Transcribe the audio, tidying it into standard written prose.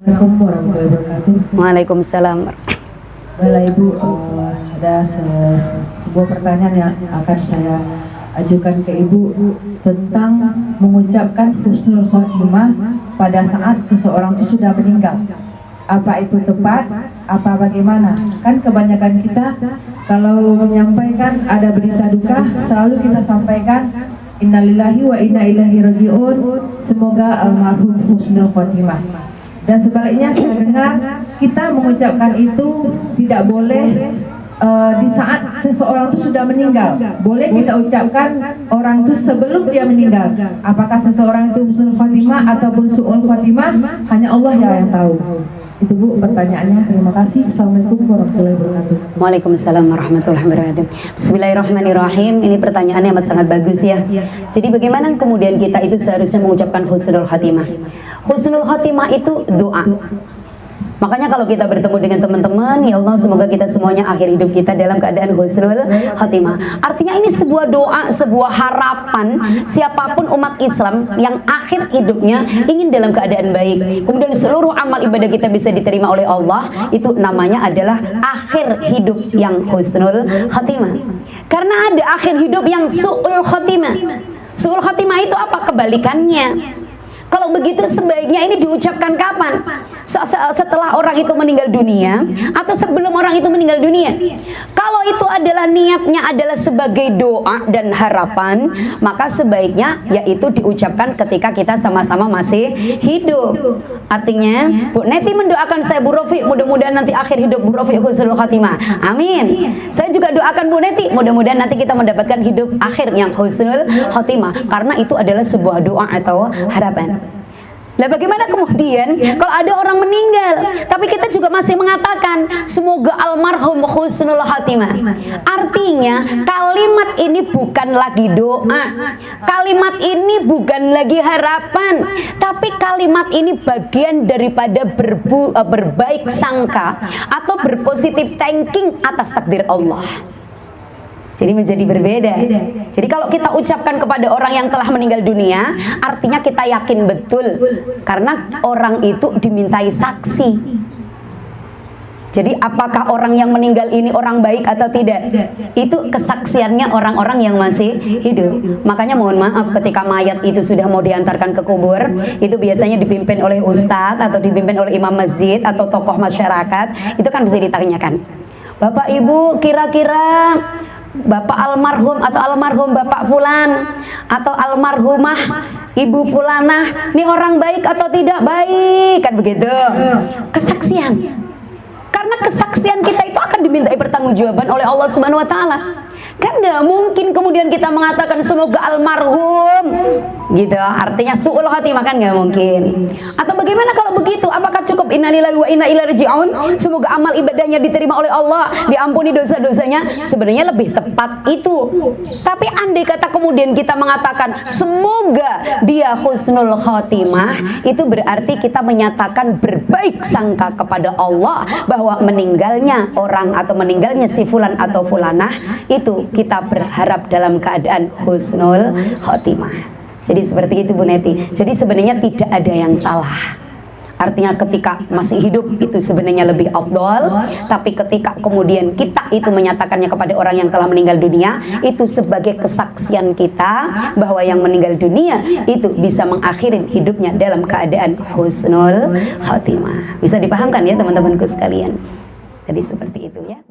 Assalamualaikum warahmatullahi wabarakatuh. Waalaikumsalam. Baiklah Ibu, ada sebuah pertanyaan yang akan saya ajukan ke Ibu tentang mengucapkan husnul khotimah pada saat seseorang itu sudah meninggal. Apa itu tepat? Apa bagaimana? Kan kebanyakan kita kalau menyampaikan ada berita duka selalu kita sampaikan innalillahi wa inna ilaihi rajiun, semoga almarhum husnul khotimah. Dan sebaliknya saya dengar kita mengucapkan itu tidak boleh di saat seseorang itu sudah meninggal. Boleh kita ucapkan orang itu sebelum dia meninggal. Apakah seseorang itu husnul khotimah ataupun su'ul khotimah, hanya Allah yang tahu. Itu Bu pertanyaannya. Terima kasih. Assalamualaikum warahmatullahi wabarakatuh. Waalaikumsalam warahmatullahi wabarakatuh. Bismillahirrahmanirrahim. Ini pertanyaannya amat sangat bagus ya. Jadi bagaimana kemudian kita itu seharusnya mengucapkan husnul khotimah? Husnul khotimah itu doa. Makanya kalau kita bertemu dengan teman-teman, ya Allah semoga kita semuanya akhir hidup kita dalam keadaan husnul khotimah. Artinya ini sebuah doa, sebuah harapan siapapun umat Islam yang akhir hidupnya ingin dalam keadaan baik. Kemudian seluruh amal ibadah kita bisa diterima oleh Allah, itu namanya adalah akhir hidup yang husnul khotimah. Karena ada akhir hidup yang su'ul khotimah. Su'ul khotimah itu apa? Kebalikannya. Kalau begitu sebaiknya ini diucapkan kapan? Setelah orang itu meninggal dunia atau sebelum orang itu meninggal dunia? Kalau itu adalah niatnya adalah sebagai doa dan harapan, maka sebaiknya yaitu diucapkan ketika kita sama-sama masih hidup. Artinya Bu Neti mendoakan saya Bu Rofi, mudah-mudahan nanti akhir hidup Bu Rofi husnul khotimah. Amin. Saya juga doakan Bu Neti, mudah-mudahan nanti kita mendapatkan hidup akhir yang husnul khotimah, karena itu adalah sebuah doa atau harapan. Nah bagaimana kemudian kalau ada orang meninggal tapi kita juga masih mengatakan semoga almarhum husnul khotimah? Artinya kalimat ini bukan lagi doa, kalimat ini bukan lagi harapan, tapi kalimat ini bagian daripada berbaik sangka atau berpositif thinking atas takdir Allah. Jadi menjadi berbeda. Jadi kalau kita ucapkan kepada orang yang telah meninggal dunia, artinya kita yakin betul karena orang itu dimintai saksi. Jadi apakah orang yang meninggal ini orang baik atau tidak? Itu kesaksiannya orang-orang yang masih hidup. Makanya mohon maaf ketika mayat itu sudah mau diantarkan ke kubur, itu biasanya dipimpin oleh ustadz atau dipimpin oleh imam masjid atau tokoh masyarakat. Itu kan bisa ditanyakan, Bapak Ibu kira-kira Bapak almarhum atau almarhum Bapak Fulan atau almarhumah Ibu Fulanah ini orang baik atau tidak baik, kan begitu? Kesaksian. Karena kesaksian kita itu akan dimintai pertanggungjawaban oleh Allah Subhanahu wa taala. Kan nggak mungkin kemudian kita mengatakan semoga almarhum gitu, artinya su'ul khotimah, kan nggak mungkin. Atau bagaimana kalau begitu? Apakah cukup innalillahi wa inna ilaihi raji'un, semoga amal ibadahnya diterima oleh Allah, diampuni dosa-dosanya? Sebenarnya lebih tepat itu. Tapi andai kata kemudian kita mengatakan semoga dia husnul khotimah, itu berarti kita menyatakan berbaik sangka kepada Allah bahwa meninggalnya orang atau meninggalnya si fulan atau fulanah itu kita berharap dalam keadaan husnul khotimah. Jadi seperti itu Bu Neti. Jadi sebenarnya tidak ada yang salah. Artinya ketika masih hidup itu sebenarnya lebih afdol, tapi ketika kemudian kita itu menyatakannya kepada orang yang telah meninggal dunia, itu sebagai kesaksian kita bahwa yang meninggal dunia itu bisa mengakhiri hidupnya dalam keadaan husnul khotimah. Bisa dipahamkan ya teman-temanku sekalian. Jadi seperti itu ya.